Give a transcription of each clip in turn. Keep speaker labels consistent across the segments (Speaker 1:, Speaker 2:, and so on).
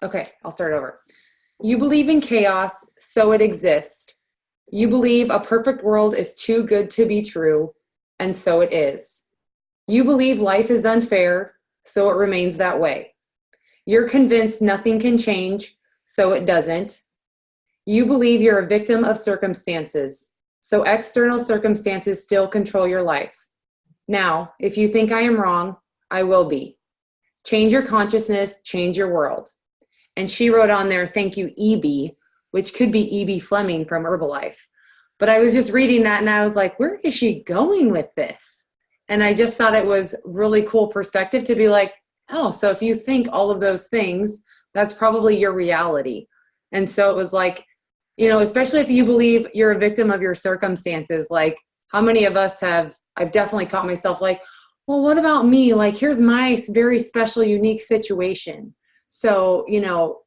Speaker 1: Okay, I'll start over. You believe in chaos, so it exists. You believe a perfect world is too good to be true, and so it is. You believe life is unfair, so it remains that way. You're convinced nothing can change, so it doesn't. You believe you're a victim of circumstances, so external circumstances still control your life. Now, if you think I am wrong, I will be. Change your consciousness, change your world. And she wrote on there, thank you, E.B., which could be E.B. Fleming from Herbalife. But I was just reading that and I was like, where is she going with this? And I just thought it was really cool perspective to be like, oh, so if you think all of those things, that's probably your reality. And so it was like, you know, especially if you believe you're a victim of your circumstances, like how many of us I've definitely caught myself like, well, what about me? Like, here's my very special, unique situation. So, you know,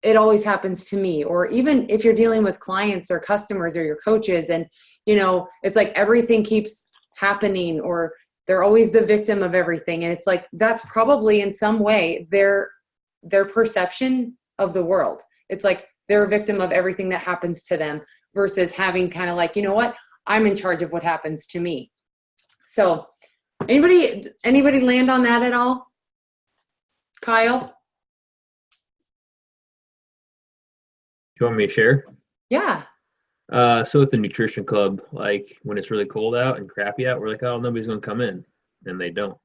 Speaker 1: it always happens to me. Or even if you're dealing with clients or customers or your coaches and, you know, it's like everything keeps happening or they're always the victim of everything. And it's like, that's probably in some way their perception of the world. It's like they're a victim of everything that happens to them versus having kind of like, you know what, I'm in charge of what happens to me. So anybody land on that at all? Kyle?
Speaker 2: You want me to share?
Speaker 1: Yeah.
Speaker 2: So with the nutrition club, like when it's really cold out and crappy out, we're like, oh, nobody's going to come in, and they don't.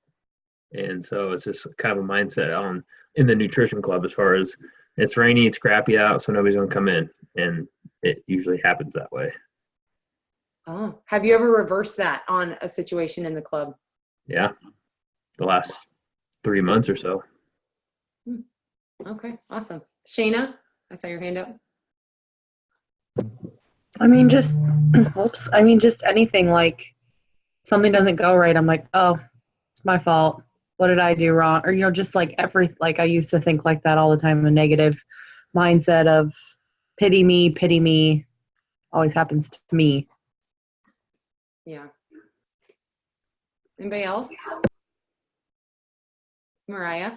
Speaker 2: And so it's just kind of a mindset in the nutrition club as far as it's rainy, it's crappy out, so nobody's going to come in, and it usually happens that way.
Speaker 1: Oh, have you ever reversed that on a situation in the club?
Speaker 2: Yeah, the last 3 months or so.
Speaker 1: Okay, awesome. Shayna, I saw your hand up.
Speaker 3: I mean, just anything, like something doesn't go right. I'm like, oh, it's my fault. What did I do wrong? Or, you know, just like I used to think like that all the time, a negative mindset of pity me, always happens to me.
Speaker 1: Yeah. Anybody else? Mariah?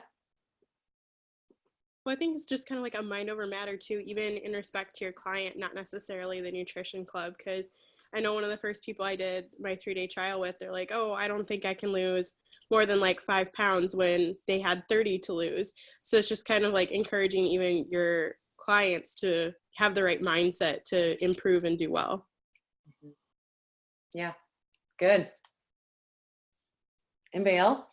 Speaker 4: Well, I think it's just kind of like a mind over matter too, even in respect to your client, not necessarily the nutrition club. Because I know one of the first people I did my 3-day trial with, they're like, oh, I don't think I can lose more than like 5 pounds when they had 30 to lose. So it's just kind of like encouraging even your clients to have the right mindset to improve and do well.
Speaker 1: Yeah, good. Anybody else?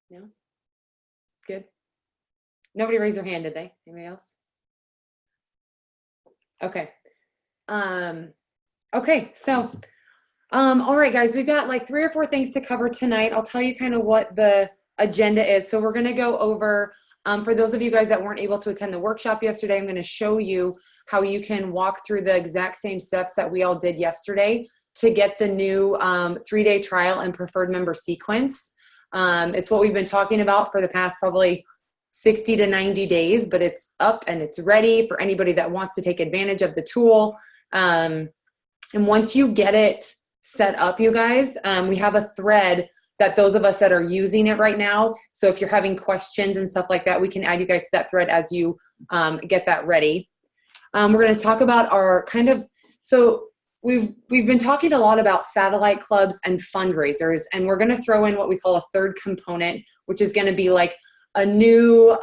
Speaker 1: No? Good. Nobody raised their hand, did they? Anybody else? Okay. Okay, so, all right, guys, we've got like 3 or 4 things to cover tonight. I'll tell you kind of what the agenda is. So we're going to go over, for those of you guys that weren't able to attend the workshop yesterday, I'm going to show you how you can walk through the exact same steps that we all did yesterday to get the new 3-day trial and preferred member sequence. It's what we've been talking about for the past probably 60 to 90 days, but it's up and it's ready for anybody that wants to take advantage of the tool. And once you get it set up, you guys, we have a thread that those of us that are using it right now. So if you're having questions and stuff like that, we can add you guys to that thread as you get that ready. We're going to talk about our kind of, so we've been talking a lot about satellite clubs and fundraisers, and we're going to throw in what we call a third component, which is going to be like a new,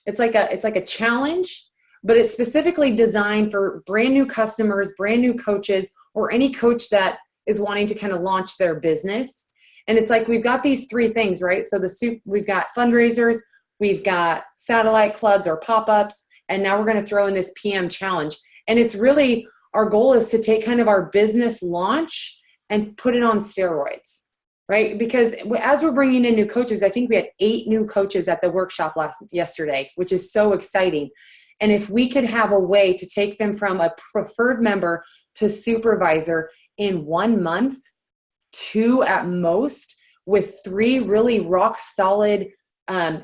Speaker 1: it's like a challenge, but it's specifically designed for brand new customers, brand new coaches, or any coach that is wanting to kind of launch their business. And it's like, we've got these 3 things, right? So we've got fundraisers, we've got satellite clubs or pop-ups, and now we're going to throw in this PM challenge. And it's really, our goal is to take kind of our business launch and put it on steroids, right? Because as we're bringing in new coaches, I think we had 8 new coaches at the workshop yesterday, which is so exciting. And if we could have a way to take them from a preferred member to supervisor in 1 month, 2 at most, with 3 really rock solid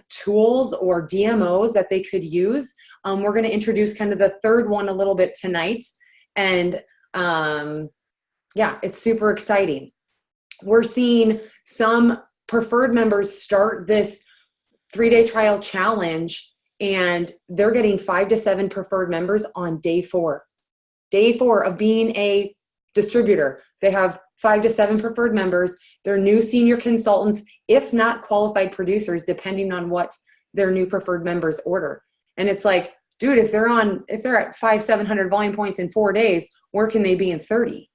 Speaker 1: tools or DMOs that they could use. We're going to introduce kind of the third one a little bit tonight. And yeah, it's super exciting. We're seeing some preferred members start this 3-day trial challenge, and they're getting 5 to 7 preferred members on day 4. Day 4 of being a distributor. They have 5 to 7 preferred members. They're new senior consultants, if not qualified producers, depending on what their new preferred members order. And it's like, dude, if they're at 500-700 volume points in 4 days, where can they be in 30?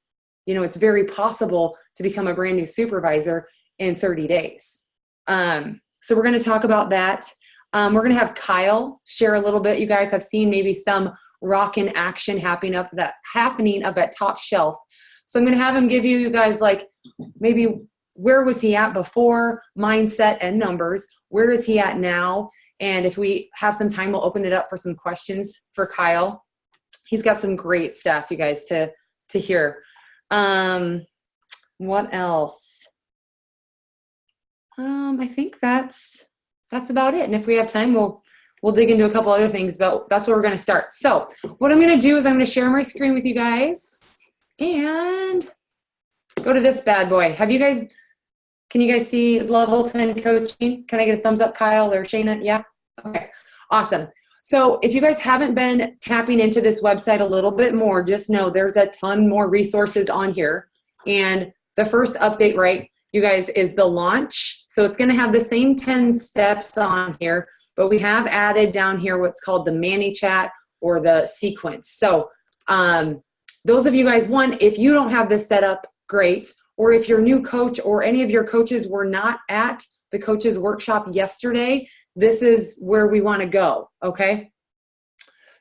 Speaker 1: You know, it's very possible to become a brand new supervisor in 30 days. So we're going to talk about that. We're going to have Kyle share a little bit. You guys have seen maybe some rockin' action happening up at Top Shelf. So I'm going to have him give you guys like maybe where was he at before, mindset and numbers, where is he at now, and if we have some time, we'll open it up for some questions for Kyle. He's got some great stats, you guys, to hear. What else? I think that's about it. And if we have time, we'll dig into a couple other things, but that's where we're going to start. So what I'm going to do is I'm going to share my screen with you guys and go to this bad boy. Can you guys see level 10 coaching? Can I get a thumbs up, Kyle or Shayna? Yeah. Okay. Awesome. So if you guys haven't been tapping into this website a little bit more, just know there's a ton more resources on here. And the first update, right, you guys, is the launch. So it's going to have the same 10 steps on here, but we have added down here what's called the Manny chat or the sequence. So those of you guys, one, if you don't have this set up, great. Or if your new coach or any of your coaches were not at the coaches workshop yesterday, this is where we want to go, okay?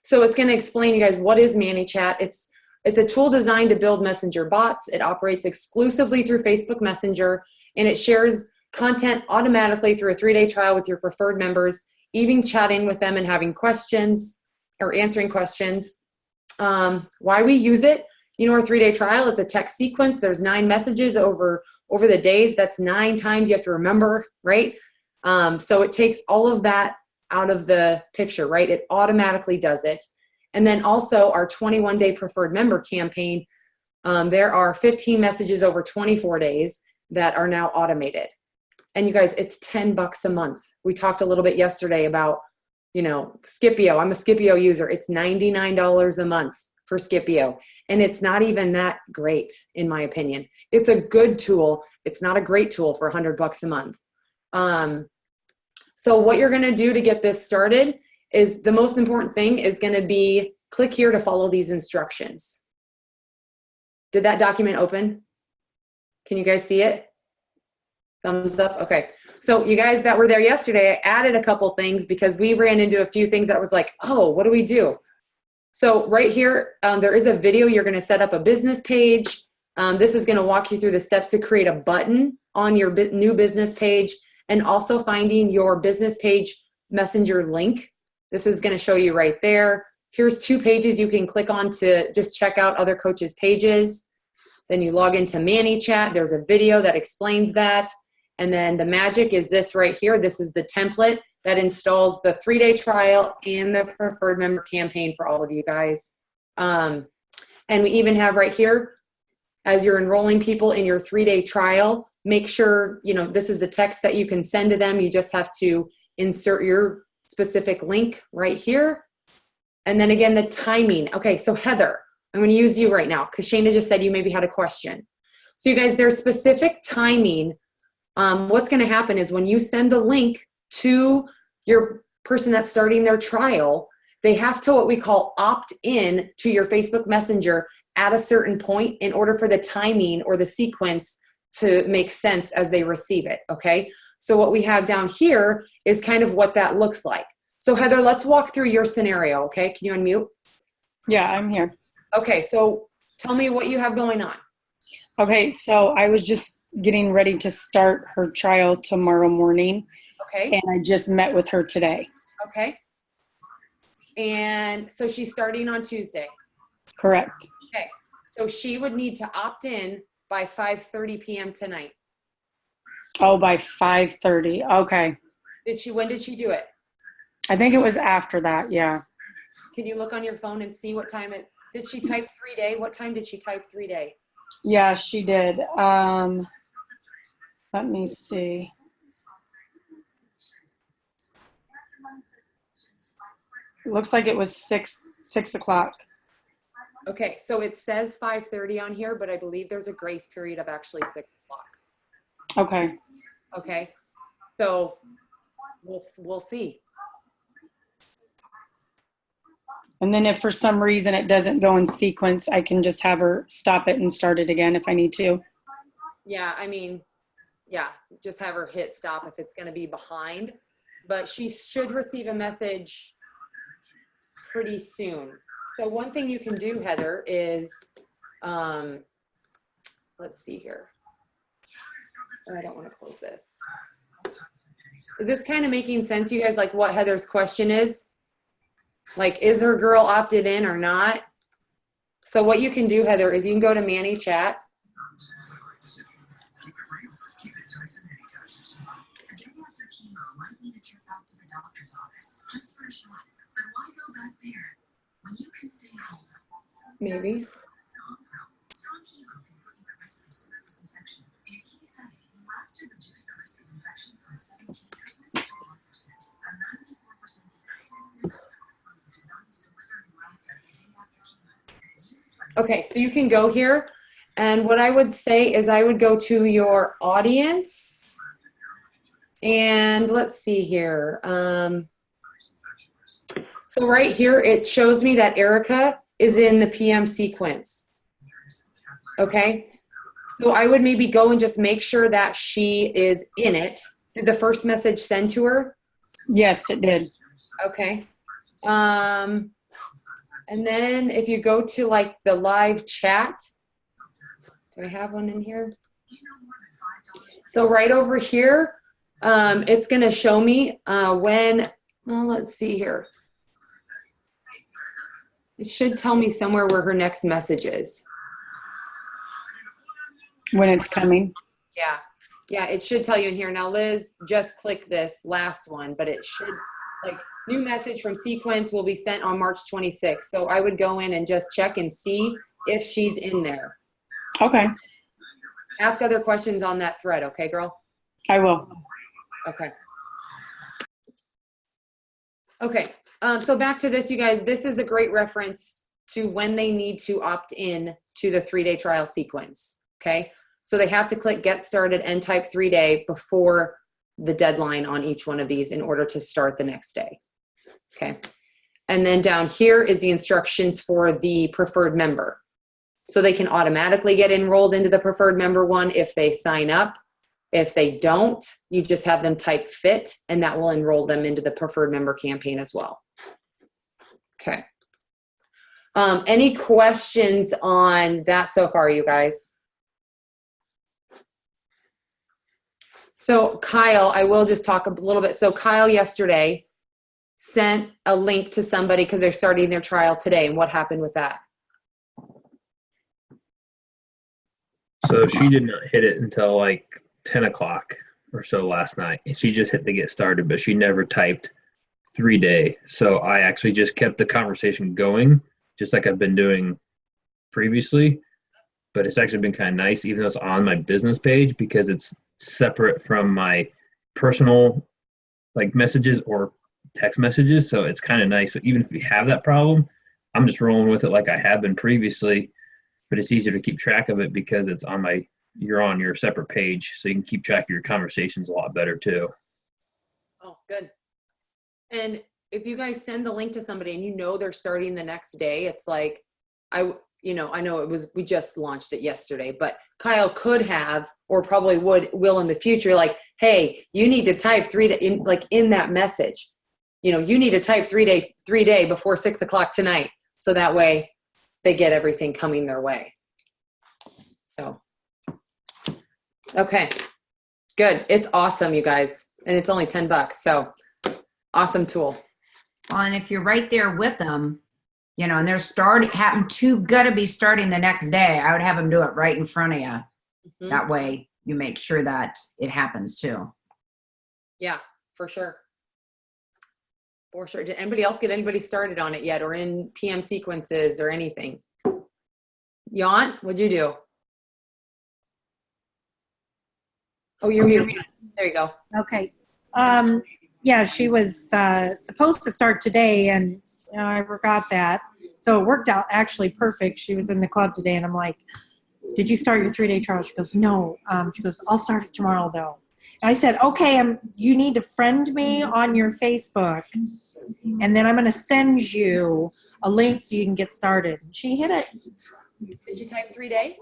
Speaker 1: So it's going to explain, you guys, what is Manny Chat. It's a tool designed to build messenger bots. It operates exclusively through Facebook Messenger, and it shares content automatically through a 3-day trial with your preferred members, even chatting with them and having questions or answering questions. Why we use it, you know, our 3-day trial, it's a text sequence. There's 9 messages over the days. That's 9 times you have to remember, right? So it takes all of that out of the picture, right? It automatically does it. And then also our 21-day preferred member campaign, there are 15 messages over 24 days that are now automated. And you guys, it's $10 a month. We talked a little bit yesterday about, you know, Scipio. I'm a Scipio user. It's $99 a month for Scipio. And it's not even that great, in my opinion. It's a good tool. It's not a great tool for $100 a month. So what you're going to do to get this started is the most important thing is going to be click here to follow these instructions. Did that document open? Can you guys see it? Thumbs up. Okay. So you guys that were there yesterday, I added a couple things because we ran into a few things that was like, oh, what do we do? So right here, there is a video. You're going to set up a business page. This is going to walk you through the steps to create a button on your new business page and also finding your business page messenger link. This is going to show you right there. Here's 2 pages you can click on to just check out other coaches' pages. Then you log into Manny Chat. There's a video that explains that. And then the magic is this right here. This is the template that installs the 3-day trial and the preferred member campaign for all of you guys. And we even have right here, as you're enrolling people in your 3-day trial, make sure, you know, this is the text that you can send to them. You just have to insert your specific link right here. And then again, the timing. Okay, so Heather, I'm going to use you right now because Shayna just said you maybe had a question. So you guys, there's specific timing. What's going to happen is when you send the link to your person that's starting their trial, they have to what we call opt in to your Facebook Messenger at a certain point in order for the timing or the sequence to make sense as they receive it, okay? So what we have down here is kind of what that looks like. So Heather, let's walk through your scenario, okay? Can you unmute?
Speaker 5: Yeah, I'm here.
Speaker 1: Okay, so tell me what you have going on.
Speaker 5: Okay, so I was just getting ready to start her trial tomorrow morning.
Speaker 1: Okay.
Speaker 5: And I just met with her today.
Speaker 1: Okay. And so she's starting on Tuesday.
Speaker 5: Correct.
Speaker 1: Okay. So she would need to opt in by 5:30 p.m. tonight.
Speaker 5: Oh, by 5:30. Okay.
Speaker 1: When did she do it?
Speaker 5: I think it was after that, yeah.
Speaker 1: Can you look on your phone and see what time did she type 3-day? What time did she type 3-day?
Speaker 5: Yeah, she did. Let me see. looks like it was 6 o'clock.
Speaker 1: Okay, so it says 5:30 on here, but I believe there's a grace period of actually 6 o'clock.
Speaker 5: Okay.
Speaker 1: Okay, so we'll see.
Speaker 5: And then if for some reason it doesn't go in sequence, I can just have her stop it and start it again if I need to.
Speaker 1: Yeah, I mean, yeah, just have her hit stop if it's going to be behind. But she should receive a message pretty soon. So one thing you can do, Heather, is, let's see here. Oh, I don't want to close this. Is this kind of making sense, you guys, like what Heather's question is? Like, is her girl opted in or not? So what you can do, Heather, is you can go to Manny Chat. Maybe. Okay, so you can go here, and what I would say is I would go to your audience, and let's see here. So right here, it shows me that Erica is in the PM sequence. Okay, so I would maybe go and just make sure that she is in it. Did the first message send to her?
Speaker 5: Yes, it did.
Speaker 1: Okay. And then if you go to like the live chat, do I have one in here? So right over here, it's going to show me when, well, let's see here. It should tell me somewhere where her next message is.
Speaker 5: When it's coming.
Speaker 1: Yeah. Yeah, it should tell you in here. Now, Liz, just click this last one, but it should, like, new message from Sequence will be sent on March 26th. So I would go in and just check and see if she's in there.
Speaker 5: Okay.
Speaker 1: Ask other questions on that thread, okay, girl?
Speaker 5: I will.
Speaker 1: Okay. Okay, so back to this, you guys. This is a great reference to when they need to opt in to the 3-day trial sequence, okay? So they have to click Get Started and type 3-day before the deadline on each one of these in order to start the next day, okay? And then down here is the instructions for the preferred member. So they can automatically get enrolled into the preferred member one if they sign up. If they don't, you just have them type FIT, and that will enroll them into the preferred member campaign as well. Okay. Any questions on that so far, you guys? So Kyle, I will just talk a little bit. So Kyle yesterday sent a link to somebody because they're starting their trial today. And what happened with that?
Speaker 2: So she did not hit it until like 10 o'clock or so last night. And she just hit the Get Started, but she never typed 3-day. So I actually just kept the conversation going, just like I've been doing previously. But it's actually been kind of nice, even though it's on my business page, because it's separate from my personal like messages or text messages. So it's kind of nice. So even if you have that problem, I'm just rolling with it like I have been previously, but it's easier to keep track of it because it's on my, you're on your separate page. So you can keep track of your conversations a lot better too.
Speaker 1: Oh, good. And if you guys send the link to somebody and you know they're starting the next day, it's like, I know we just launched it yesterday, but Kyle could have, or probably will in the future, like, hey, you need to type 3-day in that message. You need to type 3-day before 6 o'clock tonight. So that way they get everything coming their way. So, okay, good. It's awesome, you guys. And it's only $10. So awesome tool.
Speaker 6: Well, and if you're right there with them, and they're gotta be starting the next day, I would have them do it right in front of you. Mm-hmm. That way you make sure that it happens too. Yeah, for sure. For sure. Did anybody else get anybody started on it yet, or in PM sequences or anything? Jan, what'd you do? Oh, you're muted. There you go.
Speaker 7: Okay. Yeah, she was supposed to start today, and I forgot that. So it worked out actually perfect. She was in the club today, and I'm like, did you start your 3-day trial? She goes, no. She goes, I'll start it tomorrow, though. And I said, okay, you need to friend me on your Facebook, and then I'm going to send you a link so you can get started. She hit it.
Speaker 1: Did you type 3-day?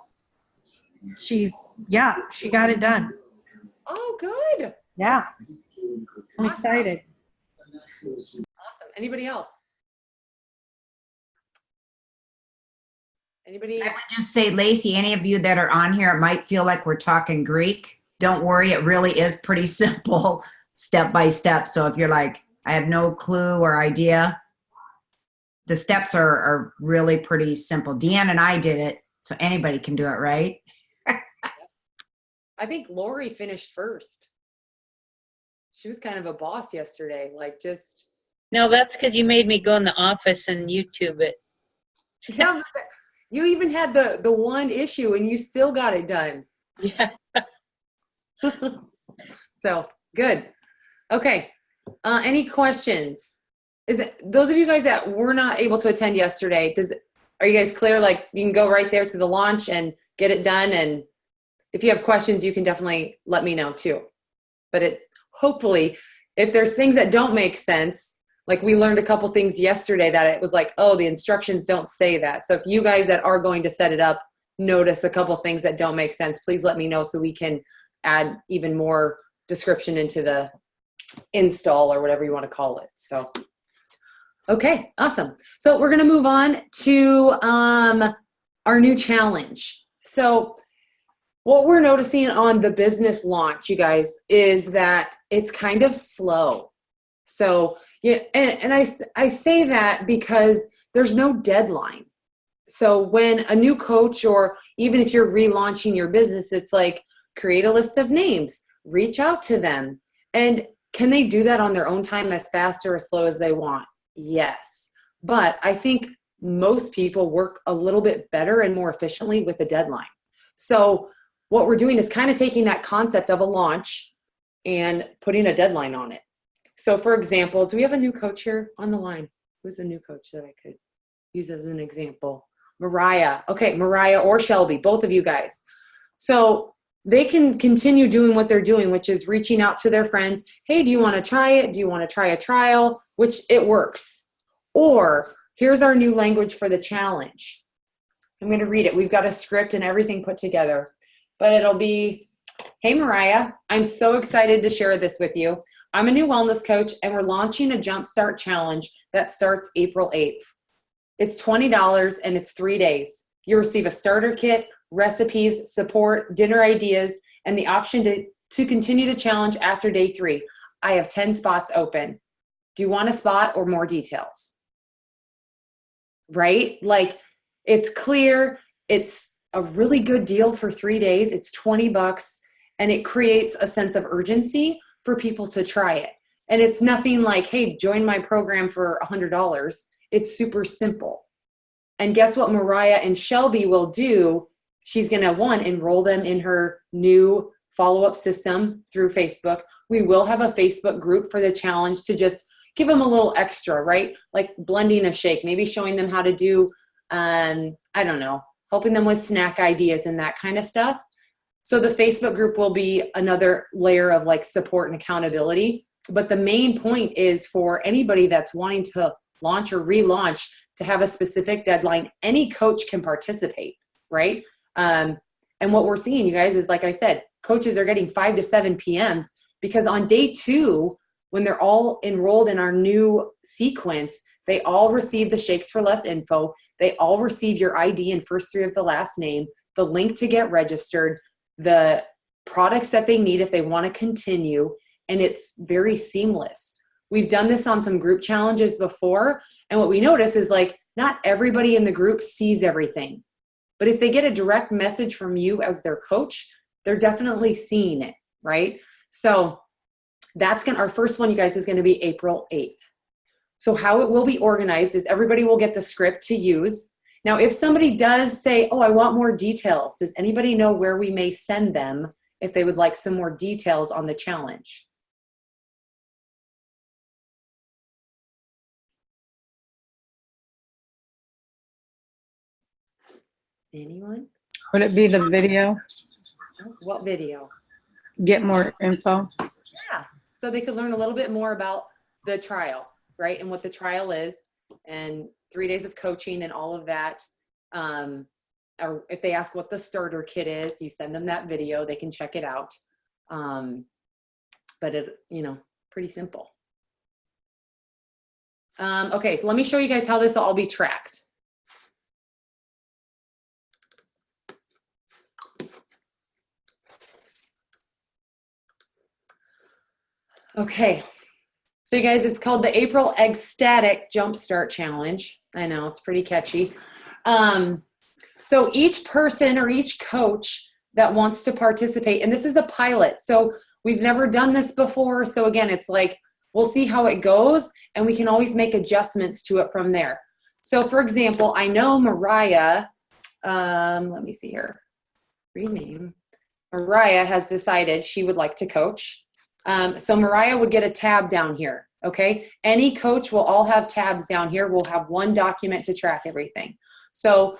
Speaker 7: She got it done.
Speaker 1: Oh, good.
Speaker 7: Yeah. I'm excited.
Speaker 1: Awesome. Anybody else? Anybody?
Speaker 6: I would just say, Lacey, any of you that are on here, it might feel like we're talking Greek. Don't worry, it really is pretty simple, step by step. So if you're like, I have no clue or idea, the steps are really pretty simple. Deanne and I did it, so anybody can do it, right?
Speaker 1: I think Lori finished first. She was kind of a boss yesterday, like just.
Speaker 8: No, that's because you made me go in the office and YouTube it.
Speaker 1: Yeah, but you even had the one issue and you still got it done.
Speaker 8: Yeah.
Speaker 1: So good. Okay. Any questions? Is it those of you guys that were not able to attend yesterday? Are you guys clear? Like you can go right there to the launch and get it done. And if you have questions, you can definitely let me know too. But hopefully, if there's things that don't make sense, like we learned a couple things yesterday that it was like, oh, the instructions don't say that. So if you guys that are going to set it up notice a couple things that don't make sense, please let me know so we can add even more description into the install or whatever you want to call it. So, okay, awesome. So we're going to move on to our new challenge. So what we're noticing on the business launch, you guys, is that it's kind of slow. So yeah, and I say that because there's no deadline. So when a new coach, or even if you're relaunching your business, it's like create a list of names, reach out to them. And can they do that on their own time as fast or as slow as they want? Yes. But I think most people work a little bit better and more efficiently with a deadline. So what we're doing is kind of taking that concept of a launch and putting a deadline on it. So for example, do we have a new coach here on the line? Who's a new coach that I could use as an example? Mariah. Okay, Mariah or Shelby, both of you guys. So they can continue doing what they're doing, which is reaching out to their friends. Hey, do you want to try it? Do you want to try a trial? Which it works. Or here's our new language for the challenge. I'm going to read it. We've got a script and everything put together. But it'll be, hey, Mariah, I'm so excited to share this with you. I'm a new wellness coach, and we're launching a Jumpstart Challenge that starts April 8th. It's $20, and it's 3 days. You'll receive a starter kit, recipes, support, dinner ideas, and the option to continue the challenge after day 3. I have 10 spots open. Do you want a spot or more details? Right? Like, it's clear. It's a really good deal for 3 days. It's $20, and it creates a sense of urgency for people to try it. And it's nothing like, hey, join my program for $100. It's super simple. And guess what Mariah and Shelby will do? She's going to, one, enroll them in her new follow-up system through Facebook. We will have a Facebook group for the challenge to just give them a little extra, right? Like blending a shake, maybe showing them how to do, I don't know, helping them with snack ideas and that kind of stuff. So the Facebook group will be another layer of like support and accountability. But the main point is for anybody that's wanting to launch or relaunch to have a specific deadline. Any coach can participate, right? And what we're seeing, you guys, is like I said, coaches are getting 5 to 7 PMs because on day 2, when they're all enrolled in our new sequence, they all receive the Shakes for Less info. They all receive your ID and first 3 of the last name, the link to get registered, the products that they need if they want to continue, and it's very seamless. We've done this on some group challenges before, and what we notice is like not everybody in the group sees everything. But if they get a direct message from you as their coach, they're definitely seeing it, right? So that's our first one, you guys, is going to be April 8th. So how it will be organized is everybody will get the script to use. Now, if somebody does say, oh, I want more details, does anybody know where we may send them if they would like some more details on the challenge? Anyone?
Speaker 5: Would it be the video?
Speaker 1: What video?
Speaker 5: Get more info?
Speaker 1: Yeah. So they could learn a little bit more about the trial, right? And what the trial is, and 3 days of coaching and all of that. Or if they ask what the starter kit is, you send them that video, they can check it out. But it, pretty simple. Okay, let me show you guys how this will all be tracked. Okay, so you guys, it's called the April Ecstatic Jumpstart Challenge. I know, it's pretty catchy. So each person or each coach that wants to participate, and this is a pilot, so we've never done this before. So again, it's like, we'll see how it goes, and we can always make adjustments to it from there. So for example, I know Mariah, let me see here, rename. Mariah has decided she would like to coach. So Mariah would get a tab down here, okay? Any coach will all have tabs down here. We'll have one document to track everything. So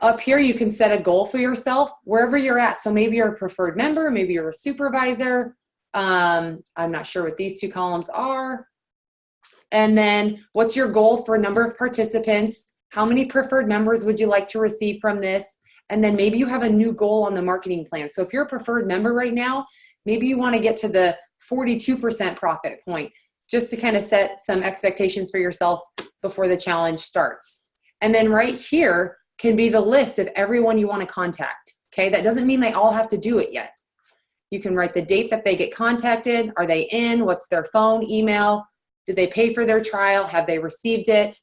Speaker 1: up here, you can set a goal for yourself wherever you're at. So maybe you're a preferred member, maybe you're a supervisor. I'm not sure what these two columns are. And then what's your goal for number of participants? How many preferred members would you like to receive from this? And then maybe you have a new goal on the marketing plan. So if you're a preferred member right now, maybe you want to get to the 42% profit point, just to kind of set some expectations for yourself before the challenge starts. And then right here can be the list of everyone you want to contact. Okay, that doesn't mean they all have to do it yet. You can write the date that they get contacted. Are they in? What's their phone, email? Did they pay for their trial? Have they received it?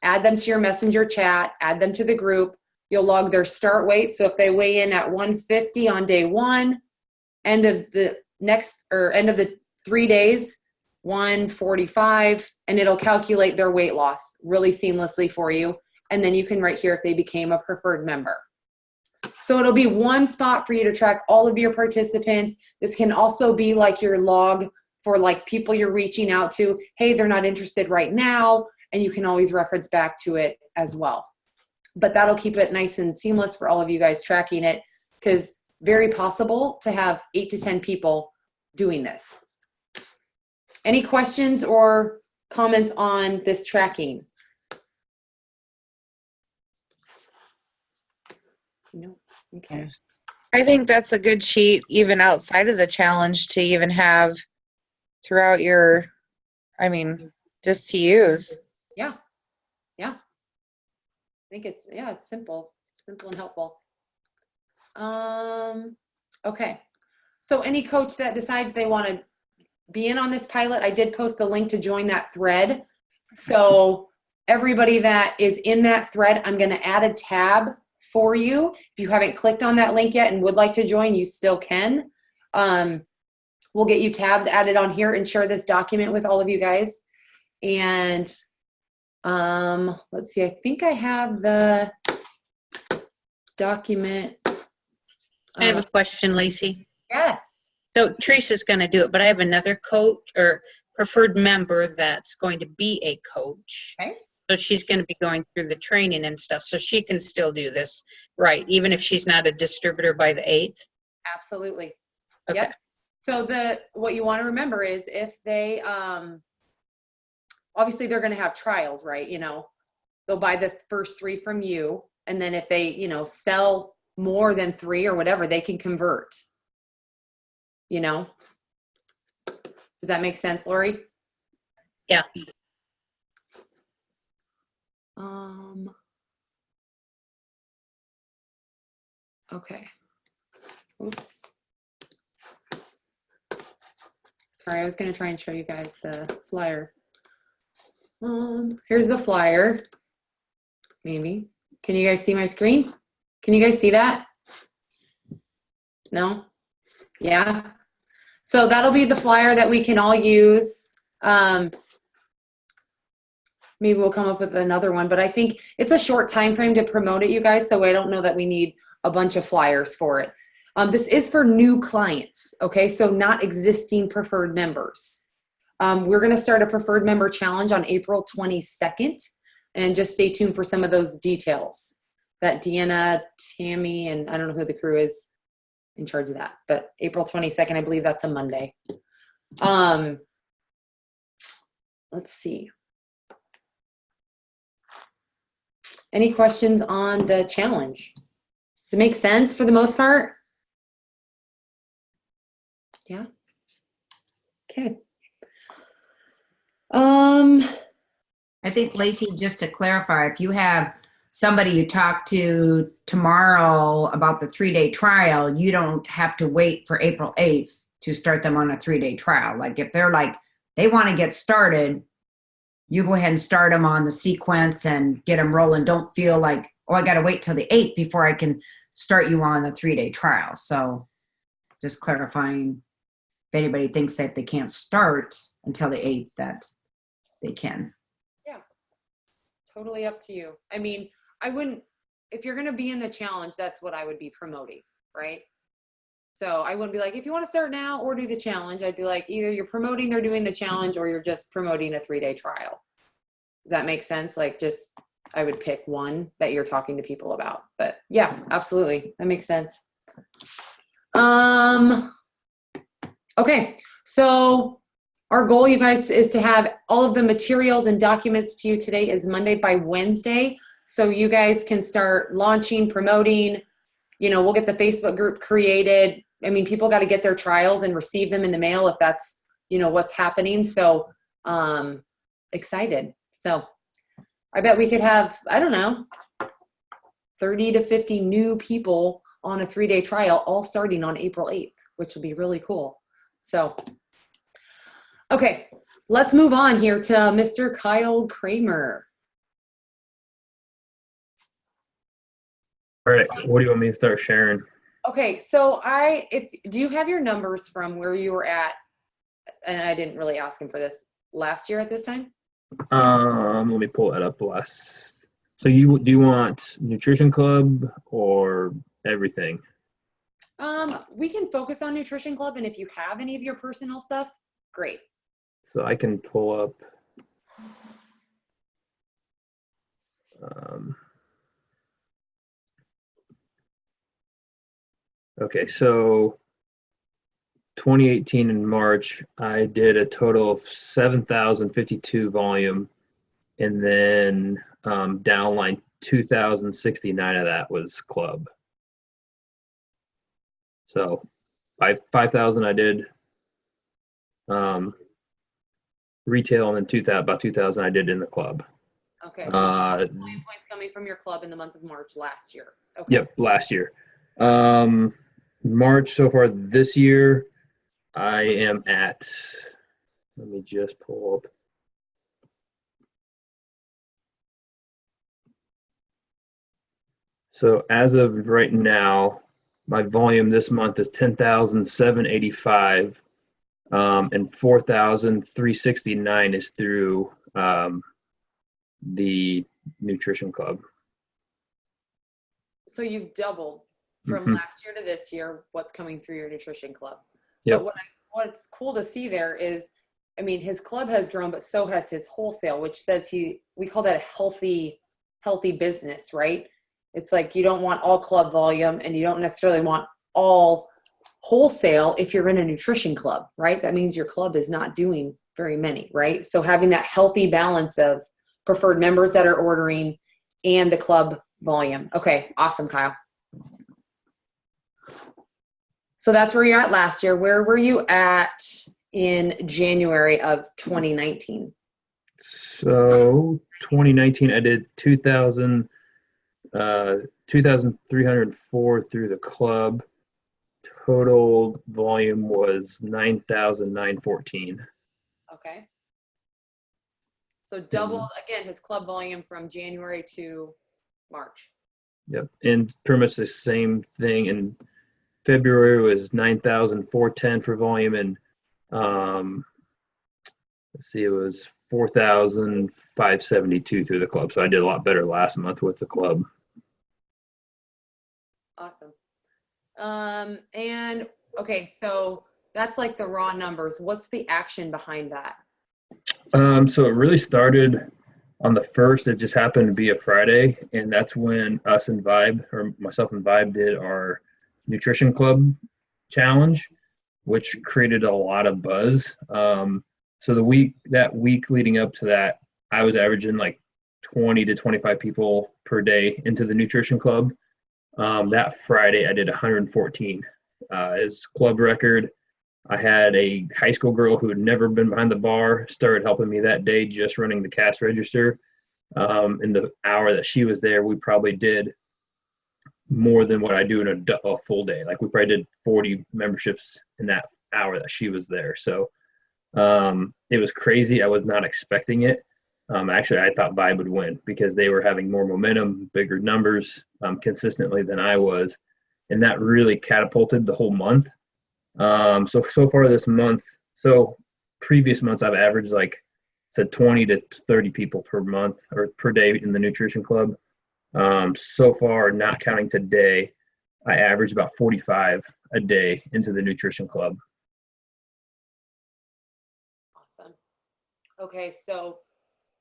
Speaker 1: Add them to your messenger chat, add them to the group. You'll log their start weight. So if they weigh in at 150 on day one, end of the 3 days, 145, and it'll calculate their weight loss really seamlessly for you. And then you can write here if they became a preferred member. So it'll be one spot for you to track all of your participants. This can also be like your log for like people you're reaching out to. Hey, they're not interested right now, and you can always reference back to it as well. But that'll keep it nice and seamless for all of you guys tracking it, because very possible to have 8 to 10 people doing this. Any questions or comments on this tracking? No. Okay.
Speaker 9: I think that's a good sheet, even outside of the challenge, to even have throughout your, just to use.
Speaker 1: Yeah. Yeah. I think it's simple and helpful. Okay. So any coach that decides they want to be in on this pilot, I did post a link to join that thread. So everybody that is in that thread, I'm going to add a tab for you. If you haven't clicked on that link yet and would like to join, you still can. We'll get you tabs added on here and share this document with all of you guys. And let's see, I think I have the document.
Speaker 8: I have a question, Lacey.
Speaker 1: Yes.
Speaker 8: So Teresa's going to do it, but I have another coach or preferred member that's going to be a coach.
Speaker 1: Okay.
Speaker 8: So she's going to be going through the training and stuff, so she can still do this, right? Even if she's not a distributor by the 8th?
Speaker 1: Absolutely.
Speaker 8: Okay.
Speaker 1: Yep. So what you want to remember is if they, obviously they're going to have trials, right? They'll buy the first 3 from you. And then if they, sell more than 3 or whatever, they can convert. Does that make sense, Lori?
Speaker 8: Yeah.
Speaker 1: Okay. Oops. Sorry, I was going to try and show you guys the flyer. Here's the flyer. Maybe. Can you guys see my screen? Can you guys see that? No? Yeah? So that'll be the flyer that we can all use. Maybe we'll come up with another one, but I think it's a short time frame to promote it, you guys, so I don't know that we need a bunch of flyers for it. This is for new clients, okay? So not existing preferred members. We're gonna start a preferred member challenge on April 22nd, and just stay tuned for some of those details. that Deanna, Tammy, and I don't know who the crew is in charge of that, but April 22nd, I believe that's a Monday. Let's see. Any questions on the challenge? Does it make sense for the most part? Yeah. Okay.
Speaker 6: I think, Lacey, just to clarify, if you have somebody you talk to tomorrow about the 3-day trial, you don't have to wait for April 8th to start them on a 3-day trial. Like if they're like, they want to get started, you go ahead and start them on the sequence and get them rolling. Don't feel like, oh, I got to wait till the 8th before I can start you on the 3-day trial. So just clarifying, if anybody thinks that they can't start until the 8th, that they can.
Speaker 1: Yeah, totally up to you. I mean, I wouldn't, if you're going to be in the challenge, that's what I would be promoting, right? So I wouldn't be like, if you want to start now or do the challenge, I'd be like, either you're promoting they're doing the challenge or you're just promoting a 3-day trial. Does that make sense? Like just, I would pick one that you're talking to people about. But yeah, absolutely. That makes sense. Okay. So our goal, you guys, is to have all of the materials and documents to you today is Monday by Wednesday. So you guys can start launching, promoting, we'll get the Facebook group created. I mean, people got to get their trials and receive them in the mail if that's, what's happening. So excited. So I bet we could have, I don't know, 30 to 50 new people on a 3-day trial, all starting on April 8th, which would be really cool. So, okay, let's move on here to Mr. Kyle Kramer.
Speaker 2: All right, what do you want me to start sharing?
Speaker 1: Okay, so do you have your numbers from where you were at? And I didn't really ask him for this last year at this time.
Speaker 2: Let me pull that up. So do you want Nutrition Club or everything?
Speaker 1: We can focus on Nutrition Club, and if you have any of your personal stuff, great.
Speaker 2: So I can pull up. Okay, so 2018 in March, I did a total of 7,052 volume, and then downline 2,069 of that was club. So 5,000 I did retail, and then about 2,000 I did in the club.
Speaker 1: Okay, so 1 million points coming from your club in the month of March last year. Okay.
Speaker 2: Yep, last year. March so far this year, I am at, let me just pull up. So as of right now, my volume this month is 10,785, and 4,369 is through the Nutrition Club.
Speaker 1: So you've doubled from last year to this year what's coming through your Nutrition Club.
Speaker 2: Yep.
Speaker 1: But what's cool to see there is, I mean, his club has grown, but so has his wholesale, which says we call that a healthy business, right? It's like you don't want all club volume and you don't necessarily want all wholesale if you're in a Nutrition Club, right? That means your club is not doing very many, right? So having that healthy balance of preferred members that are ordering and the club volume. Okay, awesome, Kyle. So that's where you're at last year. Where were you at in January of 2019?
Speaker 2: So 2019, I did 2,304 through the club. Total volume was 9,914.
Speaker 1: Okay. So doubled, again, his club volume from January to March.
Speaker 2: Yep, and pretty much the same thing. In February was 9,410 for volume, and let's see, it was 4,572 through the club. So I did a lot better last month with the club.
Speaker 1: Awesome. And okay, so that's like the raw numbers. What's the action behind that?
Speaker 2: So it really started On the first, it just happened to be a Friday, and that's when us and Vibe, or myself and Vibe, did our nutrition club challenge, which created a lot of buzz. So that week leading up to that, I was averaging like 20 to 25 people per day into the nutrition club. That Friday, I did 114. It's club record. I had a high school girl who had never been behind the bar started helping me that day, just running the cash register. In the hour that she was there, we probably did more than what I do in a full day. Like we probably did 40 memberships in that hour that she was there. So it was crazy. I was not expecting it. Actually, I thought Vibe would win because they were having more momentum, bigger numbers consistently than I was. And that really catapulted the whole month. So far this month, so previous months I've averaged like said 20 to 30 people per month or per day in the nutrition club. So far, not counting today, I average about 45 a day into the nutrition club.
Speaker 1: Awesome. Okay, so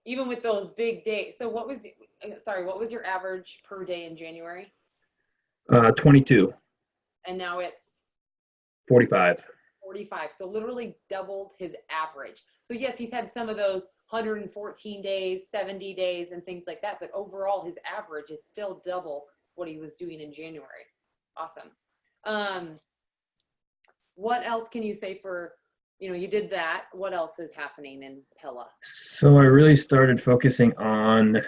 Speaker 1: even with those big days, so what was your average per day in January?
Speaker 2: 22.
Speaker 1: And now it's
Speaker 2: 45.
Speaker 1: 45. So literally doubled his average. So yes, he's had some of those 114 days, 70 days, and things like that. But overall, his average is still double what he was doing in January. Awesome. What else can you say for, you did that. What else is happening in Pella?
Speaker 2: So I really started focusing on,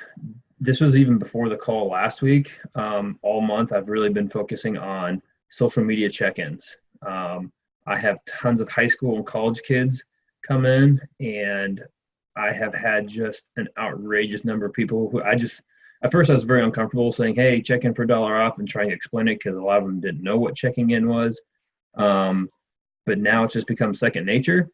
Speaker 2: this was even before the call last week. All month, I've really been focusing on social media check-ins. I have tons of high school and college kids come in, and I have had just an outrageous number of people who at first I was very uncomfortable saying, hey, check in for $1 off and trying to explain it because a lot of them didn't know what checking in was. But now it's just become second nature.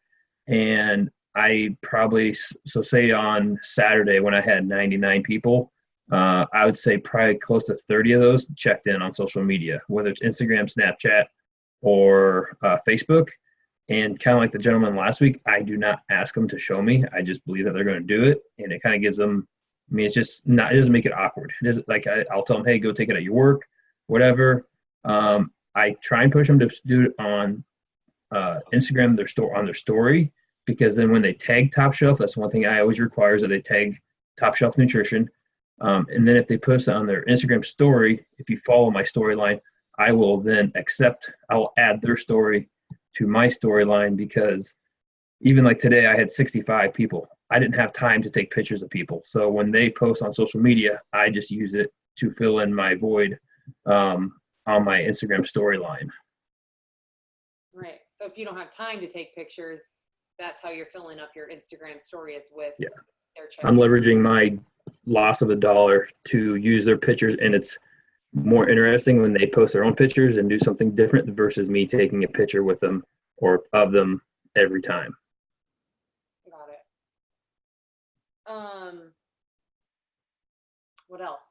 Speaker 2: And I probably, so say on Saturday when I had 99 people, I would say probably close to 30 of those checked in on social media, whether it's Instagram, Snapchat, or Facebook. And kind of like the gentleman last week, I do not ask them to show me. I just believe that they're going to do it. And it kind of gives them, it's just not, it doesn't make it awkward. It isn't like I'll tell them, hey, go take it at your work, whatever. I try and push them to do it on Instagram, on their story, because then when they tag Top Shelf, that's one thing I always require is that they tag Top Shelf Nutrition. And then if they post it on their Instagram story, if you follow my storyline, I will then I'll add their story to my storyline, because even like today I had 65 people. I didn't have time to take pictures of people. So when they post on social media, I just use it to fill in my void on my Instagram storyline.
Speaker 1: Right. So if you don't have time to take pictures, that's how you're filling up your Instagram stories with their check.
Speaker 2: I'm leveraging my loss of $1 to use their pictures, and it's more interesting when they post their own pictures and do something different versus me taking a picture with them or of them every time.
Speaker 1: Got it. What else?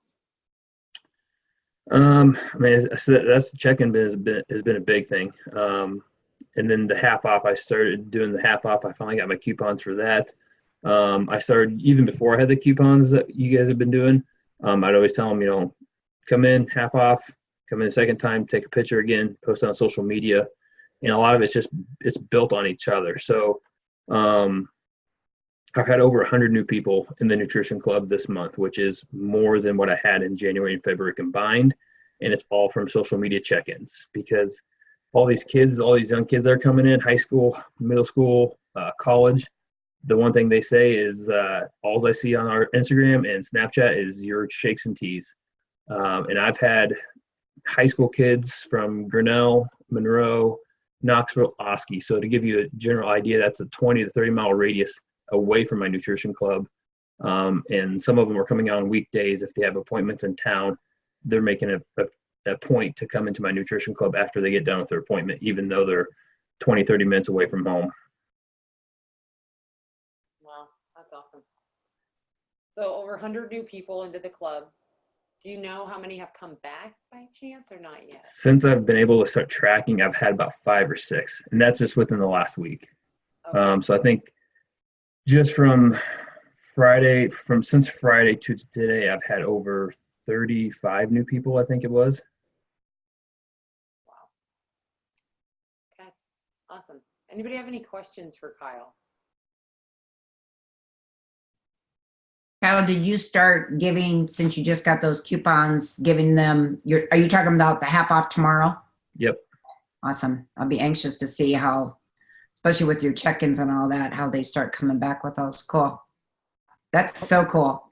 Speaker 2: That's check-in has been a big thing. And then the half off, I started doing the half off. I finally got my coupons for that. I started even before I had the coupons that you guys have been doing. I'd always tell them, come in half off, come in a second time, take a picture again, post it on social media. And a lot of it's built on each other. So I've had over 100 new people in the nutrition club this month, which is more than what I had in January and February combined. And it's all from social media check-ins, because all these young kids that are coming in, high school, middle school, college, the one thing they say is all I see on our Instagram and Snapchat is your shakes and teas. And I've had high school kids from Grinnell, Monroe, Knoxville, Oski. So to give you a general idea, that's a 20 to 30 mile radius away from my nutrition club. And some of them are coming out on weekdays. If they have appointments in town, they're making a point to come into my nutrition club after they get done with their appointment, even though they're 20, 30 minutes away from home.
Speaker 1: Wow, that's awesome. So over 100 new people into the club. Do you know how many have come back by chance or not yet?
Speaker 2: Since I've been able to start tracking, I've had about 5 or 6, and that's just within the last week. Okay. So I think just from since Friday to today, I've had over 35 new people, I think it was.
Speaker 1: Okay, awesome. Anybody have any questions for Kyle?
Speaker 6: Kyle, did you start giving, since you just got those coupons, giving them are you talking about the half off tomorrow?
Speaker 2: Yep.
Speaker 6: Awesome. I'll be anxious to see how, especially with your check-ins and all that, how they start coming back with those. Cool. That's so cool.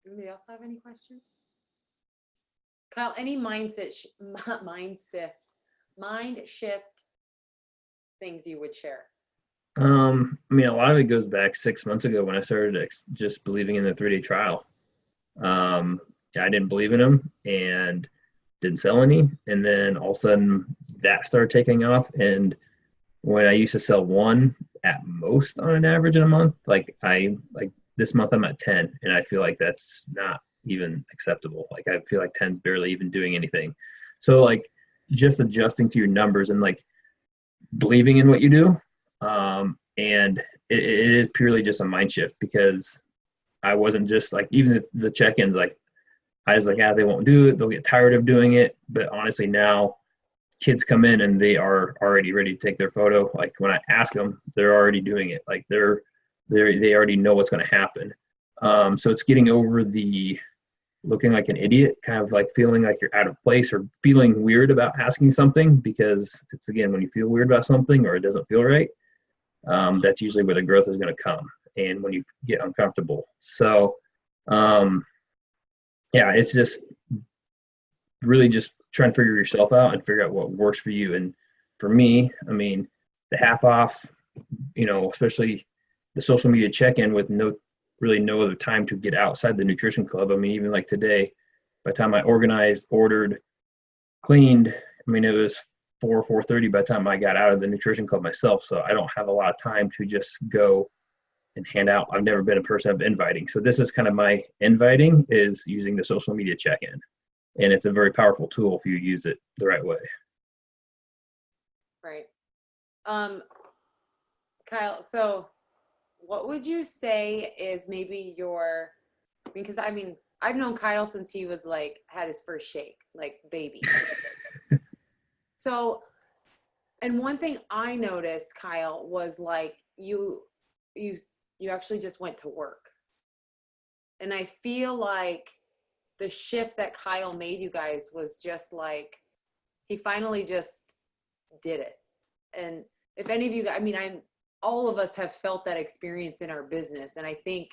Speaker 1: Anybody else have any questions? Kyle, any mind shift things you would share?
Speaker 2: I mean, a lot of it goes back 6 months ago when I started just believing in the 3-day trial. I didn't believe in them and didn't sell any. And then all of a sudden that started taking off. And when I used to sell one at most on an average in a month, like this month I'm at 10, and I feel like that's not even acceptable. Like I feel like 10's barely even doing anything. So like just adjusting to your numbers and like believing in what you do. And it is purely just a mind shift, because I wasn't just like, even the check-ins, like I was like, yeah, they won't do it. They'll get tired of doing it. But honestly, now kids come in and they are already ready to take their photo. Like when I ask them, they're already doing it. Like they already know what's going to happen. So it's getting over the looking like an idiot, kind of like feeling like you're out of place or feeling weird about asking something, because it's, again, when you feel weird about something or it doesn't feel right, that's usually where the growth is going to come. And when you get uncomfortable. So, yeah, it's just really just trying to figure yourself out and figure out what works for you. And for me, I mean, the half off, especially the social media check-in with no other time to get outside the nutrition club. I mean, even like today, by the time I organized, ordered, cleaned, I mean, it was 4:30 by the time I got out of the nutrition club myself. So I don't have a lot of time to just go and hand out. I've never been a person of inviting. So this is kind of my inviting, is using the social media check-in. And it's a very powerful tool if you use it the right way.
Speaker 1: Right. Kyle, so what would you say is maybe because I mean, I've known Kyle since he was like, had his first shake, like baby. So, and one thing I noticed, Kyle, was like you actually just went to work. And I feel like the shift that Kyle made you guys was just like, he finally just did it. And if any of you, I mean, all of us have felt that experience in our business. And I think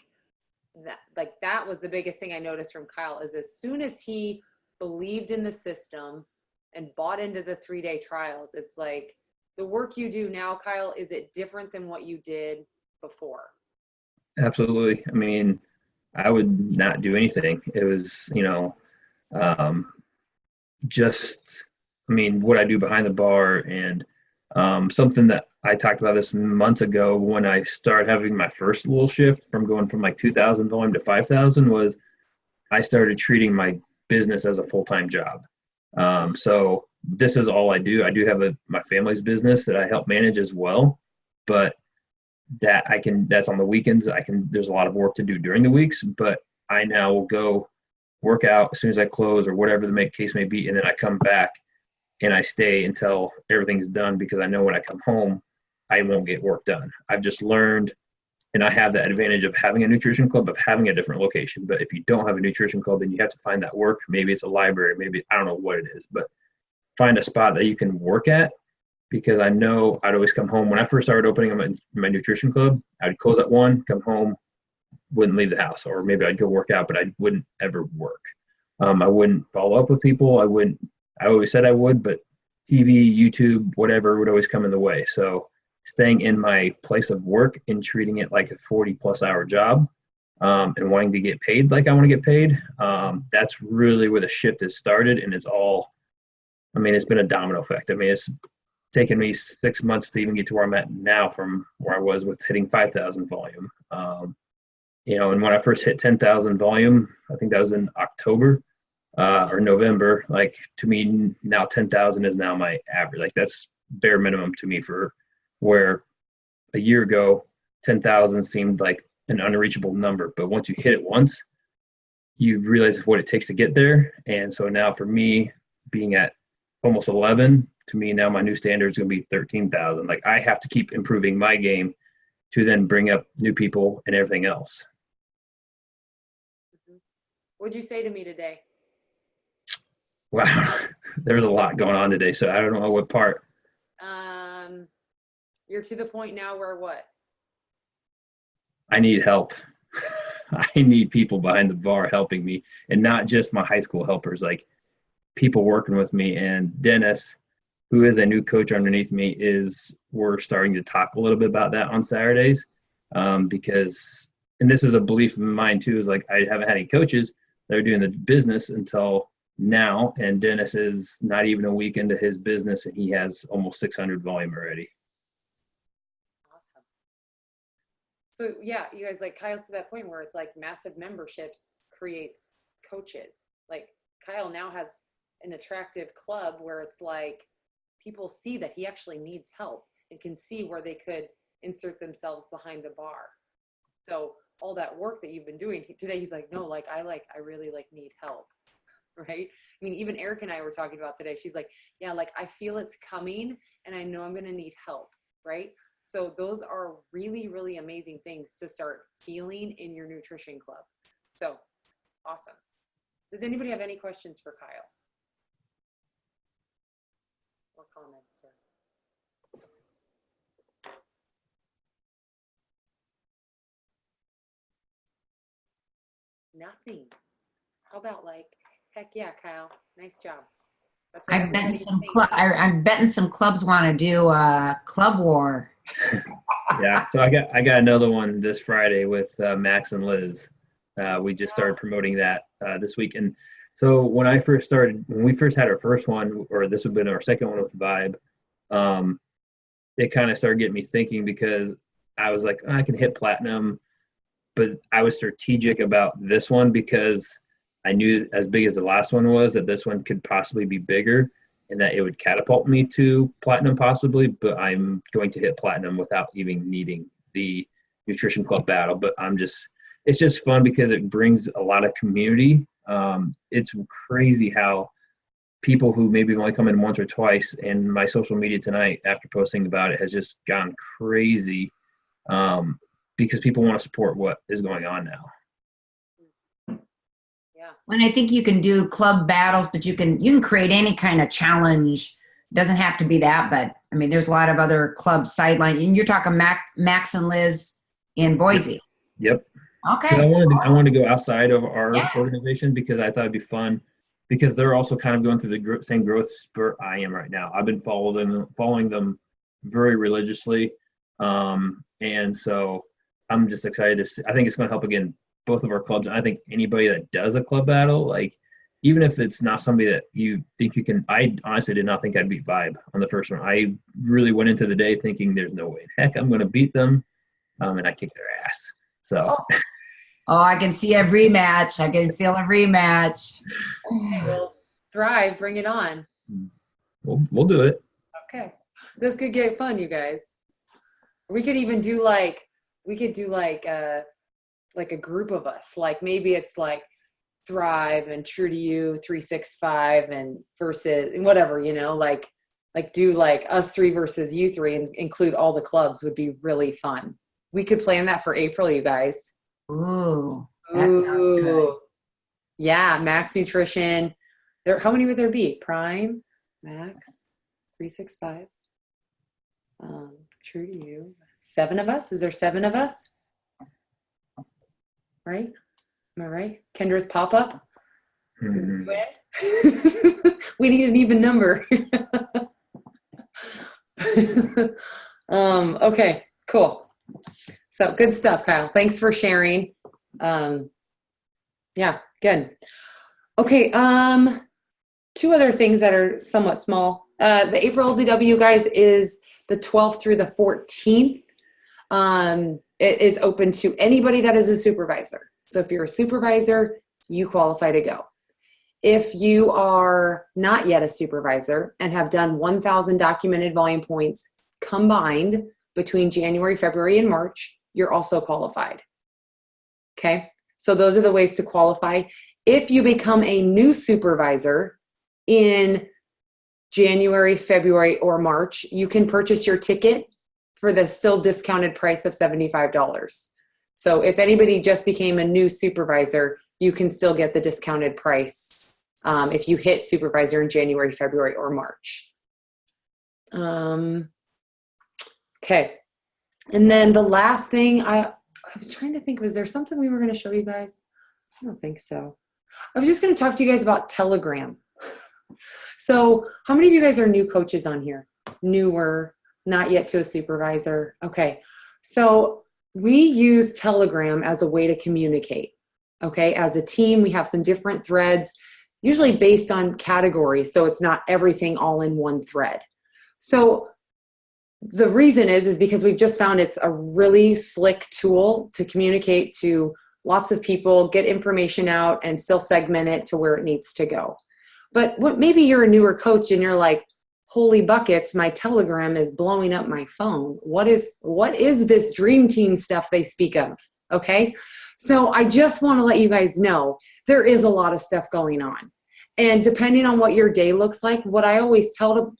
Speaker 1: that was the biggest thing I noticed from Kyle, is as soon as he believed in the system and bought into the 3-day trials, it's like the work you do now, Kyle, is it different than what you did before?
Speaker 2: Absolutely. I mean, I would not do anything. It was, what I do behind the bar, and something that I talked about this months ago when I started having my first little shift from going from like 2,000 volume to 5,000, was I started treating my business as a full-time job. So this is all I do. I do have my family's business that I help manage as well, but that's on the weekends. There's a lot of work to do during the weeks, but I now will go work out as soon as I close or whatever the case may be. And then I come back and I stay until everything's done, because I know when I come home, I won't get work done. I've just learned, and I have the advantage of having a nutrition club, of having a different location. But if you don't have a nutrition club, then you have to find that work. Maybe it's a library, maybe, I don't know what it is, but find a spot that you can work at. Because I know I'd always come home. When I first started opening my nutrition club, I'd close at 1, come home, wouldn't leave the house, or maybe I'd go work out, but I wouldn't ever work. I wouldn't follow up with people. I always said I would, but TV, YouTube, whatever would always come in the way. So staying in my place of work and treating it like a 40+ hour job, and wanting to get paid like I want to get paid, that's really where the shift has started. And it's been a domino effect. I mean, it's taken me 6 months to even get to where I'm at now from where I was with hitting 5,000 volume. And when I first hit 10,000 volume, I think that was in October or November. Like, to me now, 10,000 is now my average. Like, that's bare minimum to me for where a year ago, 10,000 seemed like an unreachable number. But once you hit it once, you realize what it takes to get there. And so now for me, being at almost 11, to me now my new standard is going to be 13,000. Like I have to keep improving my game to then bring up new people and everything else.
Speaker 1: What'd you say to me today?
Speaker 2: Wow, there's a lot going on today, so I don't know what part.
Speaker 1: You're to the point now where what?
Speaker 2: I need help. I need people behind the bar helping me, and not just my high school helpers, like people working with me. And Dennis, who is a new coach underneath me, we're starting to talk a little bit about that on Saturdays, because, and this is a belief of mine too, is like I haven't had any coaches that are doing the business until now, and Dennis is not even a week into his business, and he has almost 600 volume already.
Speaker 1: Awesome. So yeah, you guys, like Kyle's to that point where it's like massive memberships creates coaches. Like Kyle now has an attractive club where it's like people see that he actually needs help and can see where they could insert themselves behind the bar. So all that work that you've been doing today, he's like, no, like I really like need help. Right? I mean, even Eric and I were talking about today. She's like, yeah, like I feel it's coming and I know I'm going to need help. Right? So those are really, really amazing things to start feeling in your nutrition club. So awesome. Does anybody have any questions for Kyle? Or comments? Nothing. How about like, heck yeah, Kyle, nice job. That's what
Speaker 6: I'm betting some clubs want to do a club war.
Speaker 2: Yeah, so I got another one this Friday with Max and Liz. We just started promoting that this week. And so when we first had our first one, or this would have been our second one with Vibe, it kind of started getting me thinking, because I was like, oh, I can hit platinum, but I was strategic about this one because I knew, as big as the last one was, that this one could possibly be bigger and that it would catapult me to platinum possibly, but I'm going to hit platinum without even needing the nutrition club battle. But it's just fun because it brings a lot of community. It's crazy how people who maybe have only come in once or twice, and my social media tonight after posting about it has just gone crazy, because people want to support what is going on now.
Speaker 1: Yeah.
Speaker 6: And I think you can do club battles, but you can create any kind of challenge. It doesn't have to be that, but I mean, there's a lot of other club sideline. And you're talking Max and Liz in Boise.
Speaker 2: Yep.
Speaker 6: Okay.
Speaker 2: I wanted to go outside of our organization because I thought it'd be fun, because they're also kind of going through the same growth spurt I am right now. I've been following them very religiously. And so I'm just excited to see. I think it's going to help, again, both of our clubs. I think anybody that does a club battle, like, even if it's not somebody that you think you can, I honestly did not think I'd beat Vibe on the first one. I really went into the day thinking there's no way in heck I'm going to beat them. And I kicked their ass. So.
Speaker 6: Oh, I can see a rematch. I can feel a rematch.
Speaker 1: Well, Thrive, bring it on.
Speaker 2: We'll do it.
Speaker 1: Okay. This could get fun, you guys. We could even do like a group of us. Like maybe it's like Thrive and True to You 365 and versus whatever, like do like us three versus you three and include all the clubs would be really fun. We could plan that for April, you guys.
Speaker 6: Ooh, that sounds good.
Speaker 1: Yeah, Max Nutrition. How many would there be? Prime, Max, 365. True to You. 7 of us? Is there 7 of us? Right? Am I right? Kendra's pop-up?
Speaker 2: Mm-hmm.
Speaker 1: We need an even number. Okay, cool. So good stuff, Kyle. Thanks for sharing. Yeah, good. Okay, 2 other things that are somewhat small. The April LDW, guys, is the 12th through the 14th. It is open to anybody that is a supervisor. So if you're a supervisor, you qualify to go. If you are not yet a supervisor and have done 1,000 documented volume points combined between January, February, and March, you're also qualified. Okay, so those are the ways to qualify. If you become a new supervisor in January, February, or March, you can purchase your ticket for the still discounted price of $75. So if anybody just became a new supervisor, you can still get the discounted price if you hit supervisor in January, February, or March. Okay, and then the last thing, I was trying to think, was there something we were going to show you guys? I don't think so. I was just going to talk to you guys about Telegram. So how many of you guys are new coaches on here? Newer, not yet to a supervisor. Okay, so we use Telegram as a way to communicate. Okay, as a team, we have some different threads, usually based on categories, so it's not everything all in one thread. So the reason is because we've just found it's a really slick tool to communicate to lots of people, get information out, and still segment it to where it needs to go. But maybe you're a newer coach and you're like, holy buckets, my Telegram is blowing up my phone. What is this dream team stuff they speak of? Okay, so I just want to let you guys know there is a lot of stuff going on. And depending on what your day looks like, what I always tell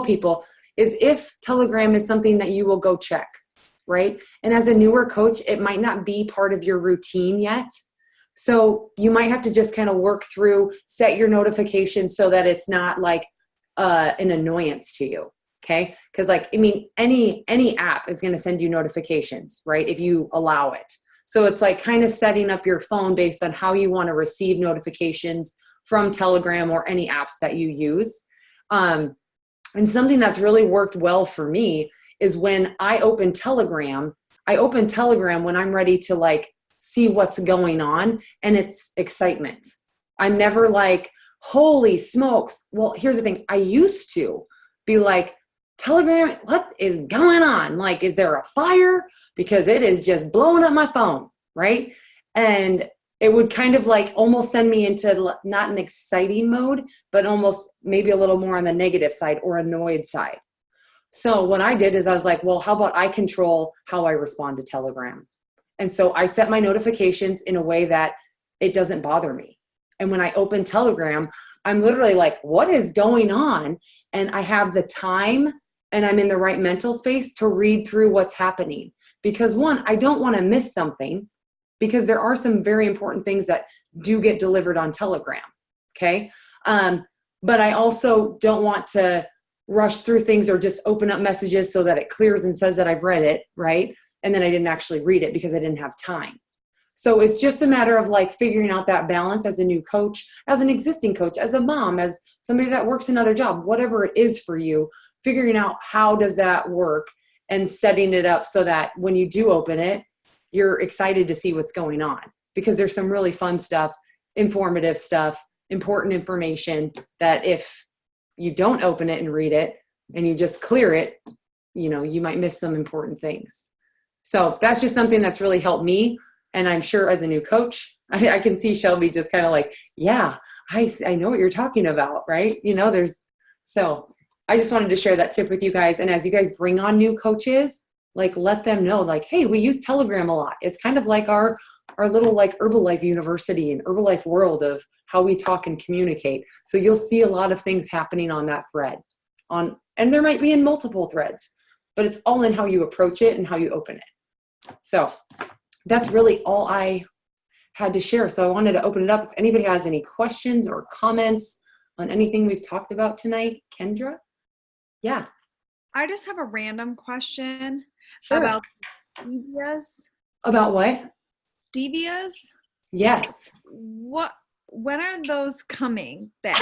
Speaker 1: people is if Telegram is something that you will go check, right? And as a newer coach, it might not be part of your routine yet. So you might have to just kind of work through, set your notifications so that it's not like an annoyance to you, okay? Because like, I mean, any app is going to send you notifications, right? If you allow it. So it's like kind of setting up your phone based on how you want to receive notifications from Telegram or any apps that you use. And something that's really worked well for me is when I open Telegram when I'm ready to like see what's going on, and it's excitement. I'm never like, holy smokes. Well, here's the thing. I used to be like, Telegram, what is going on? Like, is there a fire? Because it is just blowing up my phone, right? And it would kind of like almost send me into not an exciting mode, but almost maybe a little more on the negative side or annoyed side. So what I did is I was like, well, how about I control how I respond to Telegram? And so I set my notifications in a way that it doesn't bother me. And when I open Telegram, I'm literally like, what is going on? And I have the time and I'm in the right mental space to read through what's happening. Because one, I don't want to miss something, because there are some very important things that do get delivered on Telegram, okay? But I also don't want to rush through things or just open up messages so that it clears and says that I've read it, right? And then I didn't actually read it because I didn't have time. So it's just a matter of like figuring out that balance as a new coach, as an existing coach, as a mom, as somebody that works another job, whatever it is for you, figuring out how does that work and setting it up so that when you do open it, you're excited to see what's going on, because there's some really fun stuff, informative stuff, important information that if you don't open it and read it and you just clear it, you know, you might miss some important things. So that's just something that's really helped me. And I'm sure as a new coach, I can see Shelby just kind of like, yeah, I know what you're talking about, right? You know, so I just wanted to share that tip with you guys. And as you guys bring on new coaches, like let them know like, hey, we use Telegram a lot. It's kind of like our little like Herbalife University and Herbalife world of how we talk and communicate. So you'll see a lot of things happening on that thread and there might be in multiple threads, but it's all in how you approach it and how you open it. So that's really all I had to share. So I wanted to open it up. If anybody has any questions or comments on anything we've talked about tonight. Kendra? Yeah.
Speaker 10: I just have a random question.
Speaker 1: Sure.
Speaker 10: About stevias.
Speaker 1: About what?
Speaker 10: Stevias?
Speaker 1: Yes.
Speaker 10: When are those coming back?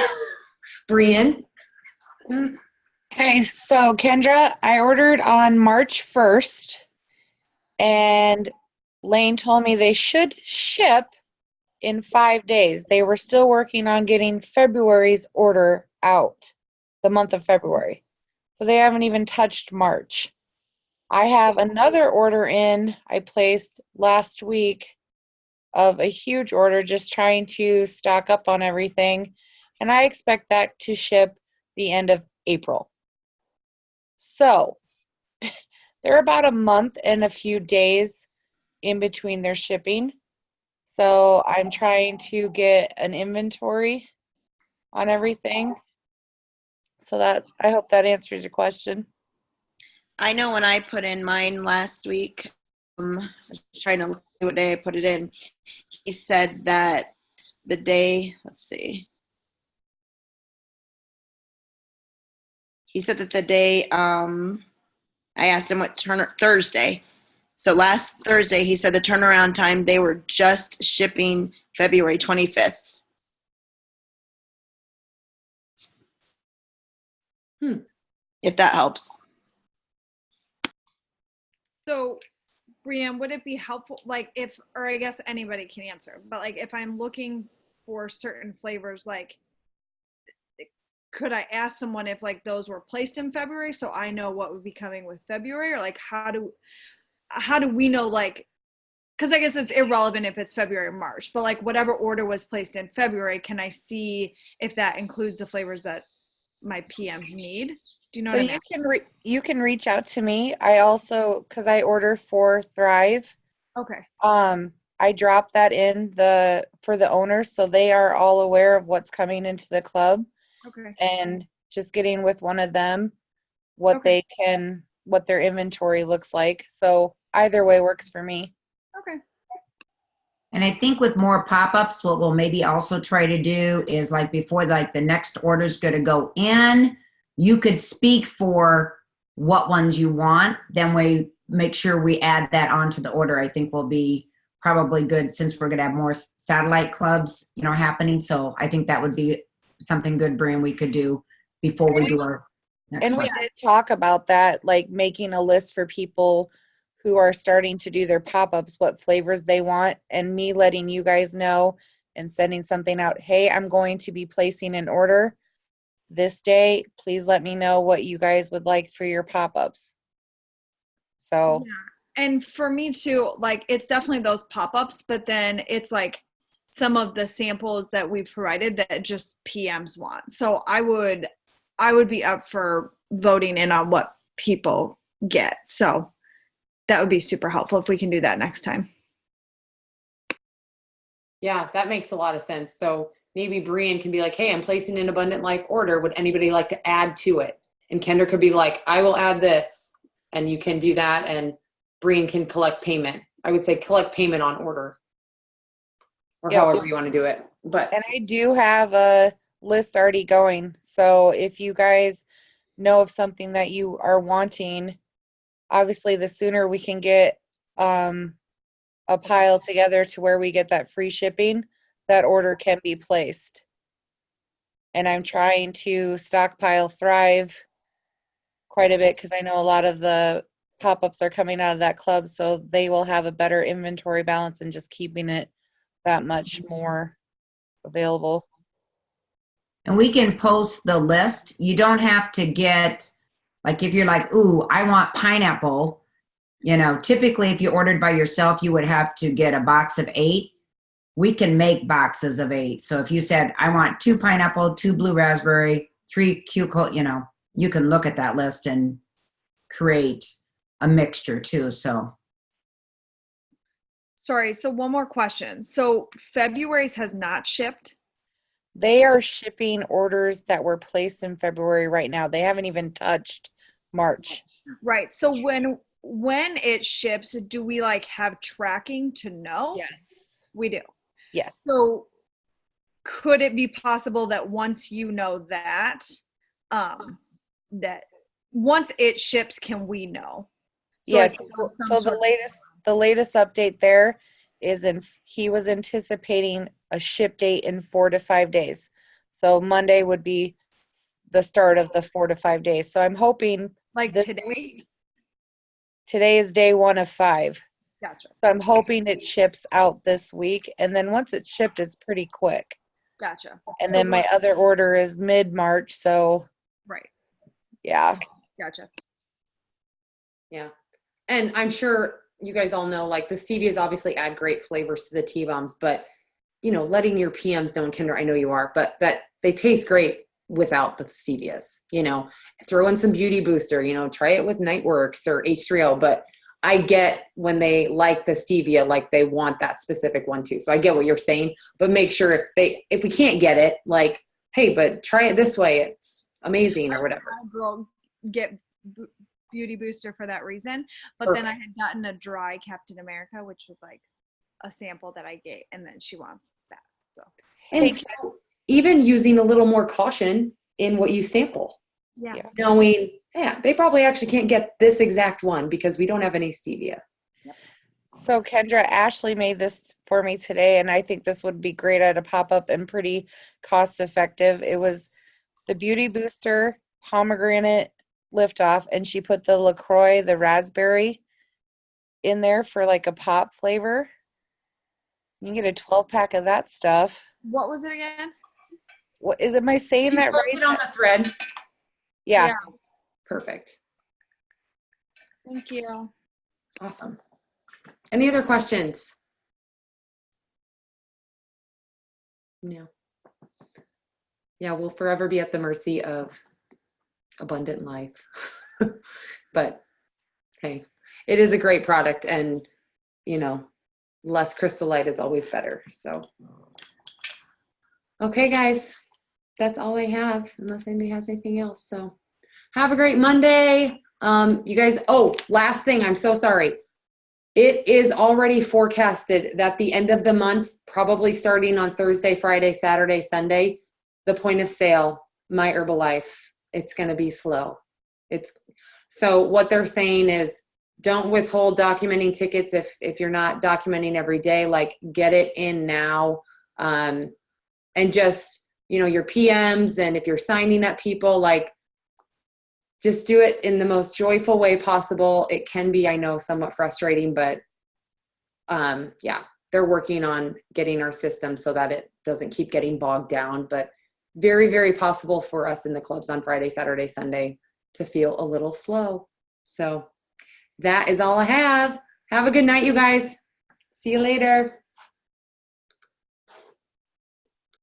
Speaker 1: Brian?
Speaker 9: Okay, so Kendra, I ordered on March 1st, and Lane told me they should ship in 5 days. They were still working on getting February's order out, the month of February. So they haven't even touched March. I have another order in I placed last week of a huge order, just trying to stock up on everything. And I expect that to ship the end of April. So they're about a month and a few days in between their shipping. So I'm trying to get an inventory on everything. So that, I hope that answers your question.
Speaker 11: I know when I put in mine last week, I was trying to look at what day I put it in. He said that the day, let's see. He said that the day, I asked him what Thursday. So last Thursday, he said the turnaround time, they were just shipping February 25th. If that helps.
Speaker 10: So, Brianne, would it be helpful, like if, or I guess anybody can answer, but like if I'm looking for certain flavors, like could I ask someone if like those were placed in February so I know what would be coming with February, or like how do we know, like, because I guess it's irrelevant if it's February or March, but like whatever order was placed in February, can I see if that includes the flavors that my PMs need? Do you know
Speaker 9: So
Speaker 10: what I mean?
Speaker 9: you can reach out to me. I also, because I order for Thrive,
Speaker 10: Okay.
Speaker 9: I drop that in for the owners, so they are all aware of what's coming into the club.
Speaker 10: Okay.
Speaker 9: And just getting with one of them what their inventory looks like. So either way works for me.
Speaker 10: Okay.
Speaker 6: And I think with more pop-ups, what we'll maybe also try to do is like before like the next order is going to go in, you could speak for what ones you want. Then we make sure we add that onto the order. I think will be probably good since we're going to have more satellite clubs, happening. So I think that would be something good, Brian, we could do before we do our next
Speaker 9: And
Speaker 6: one.
Speaker 9: we did talk about that, like making a list for people who are starting to do their pop-ups, what flavors they want, and me letting you guys know and sending something out. Hey, I'm going to be placing an order this day. Please let me know what you guys would like for your pop-ups. So.
Speaker 10: Yeah. And for me too, like it's definitely those pop-ups, but then it's like some of the samples that we provided that just PMs want. So I would be up for voting in on what people get. So that would be super helpful if we can do that next time.
Speaker 1: Yeah, that makes a lot of sense. So maybe Brian can be like, hey, I'm placing an Abundant Life order. Would anybody like to add to it? And Kendra could be like, I will add this. And you can do that. And Brian can collect payment. I would say collect payment on order. Or however you want to do it.
Speaker 9: And I do have a list already going. So if you guys know of something that you are wanting, obviously the sooner we can get a pile together to where we get that free shipping, that order can be placed. And I'm trying to stockpile Thrive quite a bit because I know a lot of the pop-ups are coming out of that club, so they will have a better inventory balance and just keeping it that much more available.
Speaker 6: And we can post the list. You don't have to get, like if you're like, ooh, I want pineapple, typically if you ordered by yourself, you would have to get a box of 8. We can make boxes of 8. So if you said, I want 2 pineapple, 2 blue raspberry, 3 cucumber, you can look at that list and create a mixture too. So.
Speaker 10: Sorry, so one more question. So February's has not shipped?
Speaker 9: They are shipping orders that were placed in February right now. They haven't even touched March.
Speaker 10: Right. So when it ships, do we like have tracking to know?
Speaker 9: Yes.
Speaker 10: We do.
Speaker 9: Yes.
Speaker 10: So could it be possible that once you know that, that once it ships, can we know? So
Speaker 9: yes.
Speaker 10: like
Speaker 9: So the latest update there is he was anticipating a ship date in 4 to 5 days. So Monday would be the start of the 4 to 5 days. So I'm hoping
Speaker 10: like today.
Speaker 9: Today is day 1 of 5.
Speaker 10: Gotcha.
Speaker 9: So I'm hoping it ships out this week, and then once it's shipped, it's pretty quick.
Speaker 10: Gotcha.
Speaker 9: And then my other order is mid-March, so
Speaker 10: right.
Speaker 9: Yeah.
Speaker 10: Gotcha.
Speaker 1: Yeah. And I'm sure you guys all know, like the stevias obviously add great flavors to the T-bombs, but letting your PMs know, and Kendra, I know you are, but that they taste great without the stevias. Throw in some beauty booster, try it with Nightworks or H3O, but I get when they like the stevia, like they want that specific one too. So I get what you're saying, but make sure if we can't get it, like, hey, but try it this way. It's amazing or whatever.
Speaker 10: I will get beauty booster for that reason. But
Speaker 1: Perfect.
Speaker 10: then I had gotten a dry Captain America, which was like a sample that I gave, and then she wants that. So,
Speaker 1: and so even using a little more caution in what you sample,
Speaker 10: yeah.
Speaker 1: knowing, they probably actually can't get this exact one because we don't have any stevia.
Speaker 9: So Kendra, Ashley made this for me today, and I think this would be great at a pop-up and pretty cost effective. It was the Beauty Booster pomegranate liftoff, and she put the LaCroix, the raspberry in there for like a pop flavor. You can get a 12-pack of that stuff.
Speaker 10: What was it again?
Speaker 9: What is it? Am I saying that right?
Speaker 1: Posted on the thread.
Speaker 9: Yeah.
Speaker 1: Perfect.
Speaker 10: Thank you.
Speaker 1: Awesome. Any other questions? No. Yeah, we'll forever be at the mercy of abundant life. But hey, it is a great product, and less crystallite is always better. So, okay, guys, that's all I have, unless anybody has anything else. So have a great Monday. You guys, last thing, I'm so sorry. It is already forecasted that the end of the month, probably starting on Thursday, Friday, Saturday, Sunday, the point of sale, My Herbalife, it's going to be slow. So what they're saying is, don't withhold documenting tickets if you're not documenting every day. Like, get it in now, and just your PMs, and if you're signing up people, like, just do it in the most joyful way possible. It can be, I know, somewhat frustrating, but they're working on getting our system so that it doesn't keep getting bogged down. But very, very possible for us in the clubs on Friday, Saturday, Sunday to feel a little slow. So that is all I have. Have a good night, you guys. See you later.